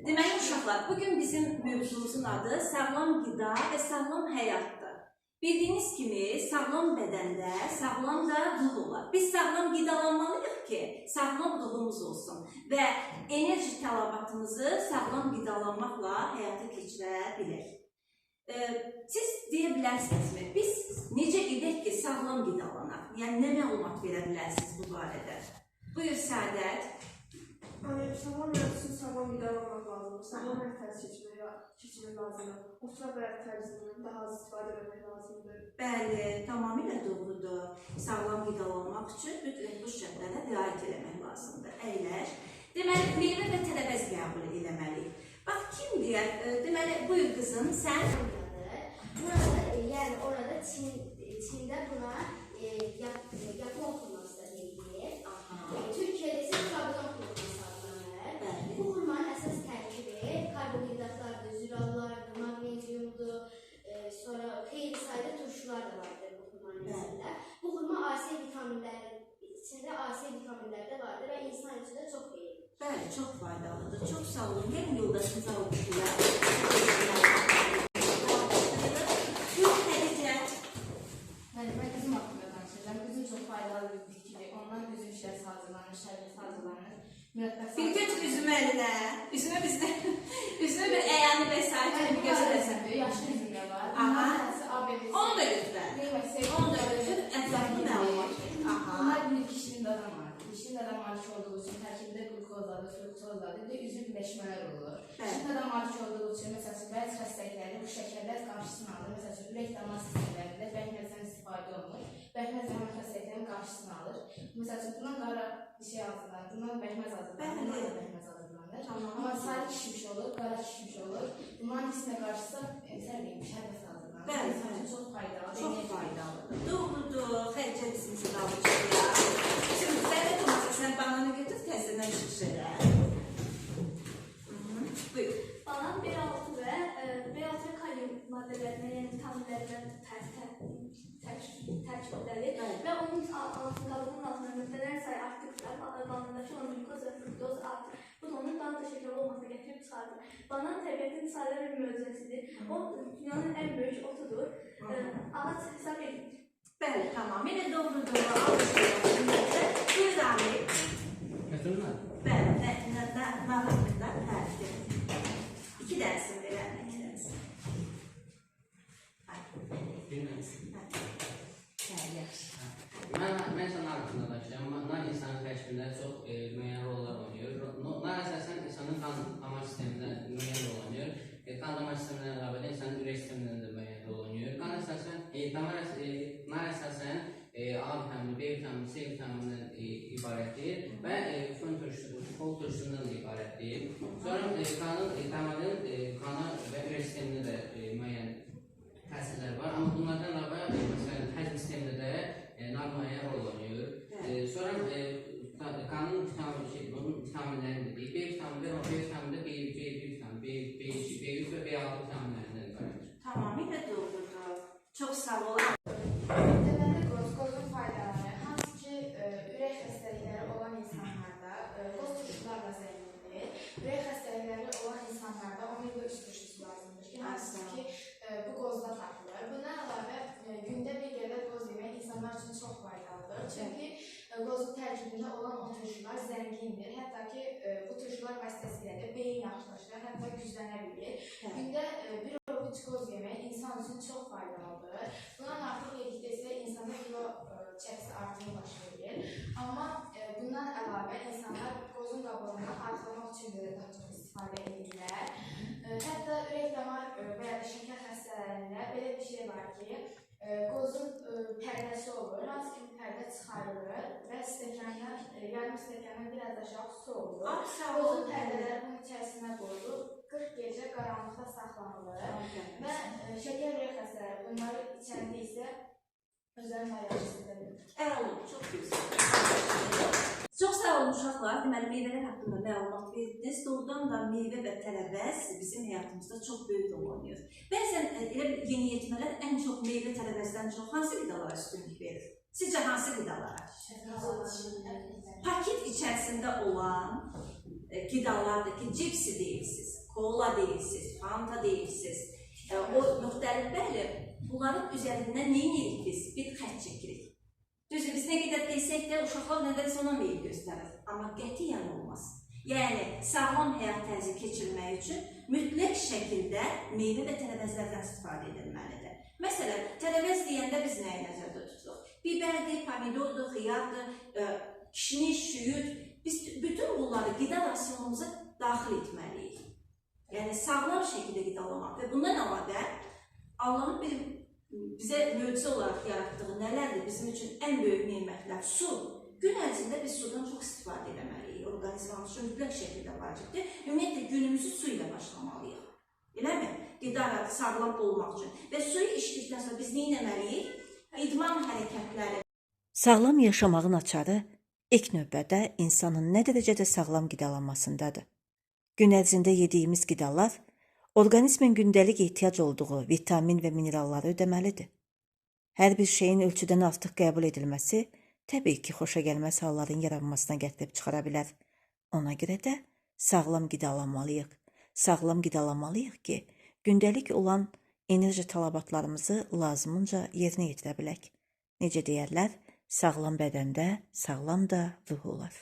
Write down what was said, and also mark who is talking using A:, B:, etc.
A: Deməli uşaqlar, bugün bizim mövzumuzun adı sağlam qida və sağlam həyatdır. Bildiyiniz kimi, sağlam bədəndə sağlam da ruh olar. Biz sağlam qidalanmalıyıq ki, sağlam ruhumuz olsun və enerji tələbatımızı sağlam qidalanmaqla həyata keçirə bilək. Siz deyə bilərsinizmi? Biz necə edək ki, sağlam qidalanaq? Yəni, nə məlumat verə bilərsiniz bu barədə? Buyur, Səadət.
B: Sağlam həyat üçün sağlam qidalanmaq lazımdır. Sağlam həyat keçirmək lazımdır. Oturaq həyat tərzindən daha az istifadə etmək lazımdır.
A: Bəli, tamamilə doğrudur. Sağlam qidalanmaq üçün mütləq bu şərtlərə riayət etmək lazımdır. Əyləş. Deməli, meyvə və tərəvəz qəbul etməliyik. Bax, kim deyər? Deməli, buyur qızım, sən...
C: Burada, yəni orada Çində buna yapı oturması da deyilir. Türkiyədə isə fabrika oturması adlanır. Bu xurmanın əsas tərkibi karbohidratlardır, zülallardır, magneziumdur, sonra xeyli sayda turşular da vardır bu xurmanın içində. Bu xurma içində A, C vitaminləri də vardır və insan üçün də çox xeyirlidir.
A: Bəli, çox faydalıdır. Çox sağ olun. Gəlin yoldaşınıza almışdılar.
D: Mən üzüm haqqında danışacağım. Üzüm çox faydalı bir bitkidir. Ondan üzüm şərəsi hazırlanır, şərbət hazırlanır.
A: Bir götür üzümü əlinə. Üzümə bir əyəni və sahibi göstərəsən.
D: Yaşlı üzüm də var.
A: Onu da götürər. Onu da götür. Ətraflı məlumat verir.
D: Bunlar bir kişinin dadam var. Kişinin dadam malik olduğu üçün tərkibində glukozladır, fruktozladır. Bir də üzüm birləşmələr olur. Kişinin dadam malik olduğu üçün, məsələn, bəzi xəstəlikləri bu şəkərlər qarşısını alır. Məsələn, ürək damar sistemlərində bəkməzdən istifadə olunur. Bəkməz damar xəstəliklərinin qarşısını alır. Məsələn, bundan qara bir şey hazırlanır, bundan bəkməz hazırlanır, bundan da bəkməz hazırlanır. Amma sarı kişmiş olur, qara kişmiş olur. Bunların ikisine qarşısı şərbət hazırlanır. Bəli, çox faydalı.
A: Çox faydalıdır. Doğrudur. Xərcədisinizi qalmışdır. Şimdi Zərrət olmasa sən bananı götür, təzədən çıxış elə. Buyur.
B: Banan B6 və B6 kalium maddələrindən, yəni vitaminlərindən tərkibləri və onun qabığının altında nöqtələrin sayı artdıqca banandakı olan glukoz və fruktoz artır. Bu da onun daha da şəkərli olmasına gətirib çıxardır. Banan təbiətin sadə bir möcüzəsidir. O, dünyanın ən böyük otudur. Ağac hesab edilir.
A: Bəli, tamamilə doğrudur. Alışdırılır. Buyur, Amir.
E: Götürürlər?
A: Bəli, nə vaxtında tərkib. 2 dərsin verər, 2 dərsin.
E: Mən sən haqqında danışacağım. Nar insanın tərkibində çox müəyyən rollar oynayır. Nar əsasən insanın qan damar sistemində müəyyən rol oynayır. Qan damar sistemindən əlavə insanın ürək sistemindən də müəyyən rol oynayır. Nar əsasən A vitamini, B vitamini, C vitaminindən ibarətdir və fol turşusundan da ibarətdir. Sonra damarın qana və ürək sistemində də müəyyən təsirlər var. Amma bunlardan əlavə, məsələn, həzm sistemində də nar müəyyən rol oynayır. Sonra qanın vitaminlərini dedik. B vitamini, B vitamini də B1 vitamini, B2, B3 və B6 vitaminlərindən ibarətdir.
A: Tamamilə doğrudur. Çox sağ olun.
D: Deməli, qozun faydaları, hansı ki, ürək xəstəlikləri olan insanlarda qoz turşularla zəngindir. Ürək xəstəlikləri olan insanlarda omega 3 turşusu lazımdır ki, hansı ki, bu qozda tapılır. Bundan əlavə, gündə bir qədər qoz yemək insanlar üçün çox faydalıdır. Çünki qozun tərkibində olan o turşular zəngindir. Hətta ki, bu turşular vasitəsilə də beyin yaxşılaşır, hətta güclənə bilir. Gündə bir ovuc qoz yemək insan üçün çox faydalıdır. Bundan artıq yedikdə isə insanda kilo çəkisi artımı baş verir. Amma bundan əlavə insanlar qozun qabığını arxalamaq üçün də daha çox istifadə edirlər. Hətta ürək damar və ya da şəkər xəstələrində belə bir şey var ki, qozun pərdəsi olur, hansı ki, pərdə çıxarılır və yarım stəkandan biraz aşağı su olur. Qozun pərdələri bunun içərisində qoyulur, 40 gecə qaranlıqda saxlanılır və şəkər ürək xəstələri bunları içəndə isə özlərini ayaqsız edir.
A: Əla, çox gözəl. Çox sağ olun uşaqlar. Deməli, meyvələr haqqında məlumat verdiniz. Doğrudan da meyvə və tərəvəz bizim həyatımızda çox böyük rol oynayır. Bəzən elə yeniyetmələr ən çox meyvə tərəvəzdən çox hansı qidalara üstünlük verir? Sizcə hansı qidalara? Paket içərisində olan qidalardır ki, cipsi deyirsiniz, kola deyirsiniz, fanta deyirsiniz. O müxtəlif bəli, bunların üzərindən nə edirik biz? Bir xət çəkirik. Düzdür, biz nə qədər desək də uşaqlar nədərsə ona meyil göstərir. Amma qətiyyən olmaz. Yəni, sağlam həyat tərzi keçirmək üçün mütləq şəkildə meyvə və tərəvəzlərdən istifadə edilməlidir. Məsələn, tərəvəz deyəndə biz nəyi nəzərdə tuturuq? Bibərdir, pomidordur, xiyardır, kişniş, şüyüd. Biz bütün bunları qida rasionumuza daxil etməliyik. Yəni, sağlam şəkildə qidalamaq və bundan əlavə Allahın bizə möcüzə olaraq yaratdığı nələrdir? Bizim üçün ən böyük nemətlər su. Gün ərzində biz sudan çox istifadə etməliyik. Orqanizmamız üçün mütləq şəkildə vacibdir. Ümumiyyətlə, günümüzü su ilə başlamalıyıq. Eləmi? Qida sağlam olmaq üçün. Və suyu içdikdən sonra biz nə etməliyik? İdman hərəkətləri.
F: Sağlam yaşamağın açarı ilk növbədə insanın nə dərəcədə sağlam qidalanmasındadır. Gün ərzində yediyimiz qidalar orqanizmin gündəlik ehtiyac olduğu vitamin və mineralları ödəməlidir. Hər bir şeyin ölçüdən artıq qəbul edilməsi təbii ki, xoşagəlməz halların yaranmasına gətirib çıxara bilər. Ona görə də sağlam qidalanmalıyıq. Sağlam qidalanmalıyıq ki, gündəlik olan enerji tələbatlarımızı lazımınca yerinə yetirə bilək. Necə deyərlər, sağlam bədəndə sağlam da ruh olar.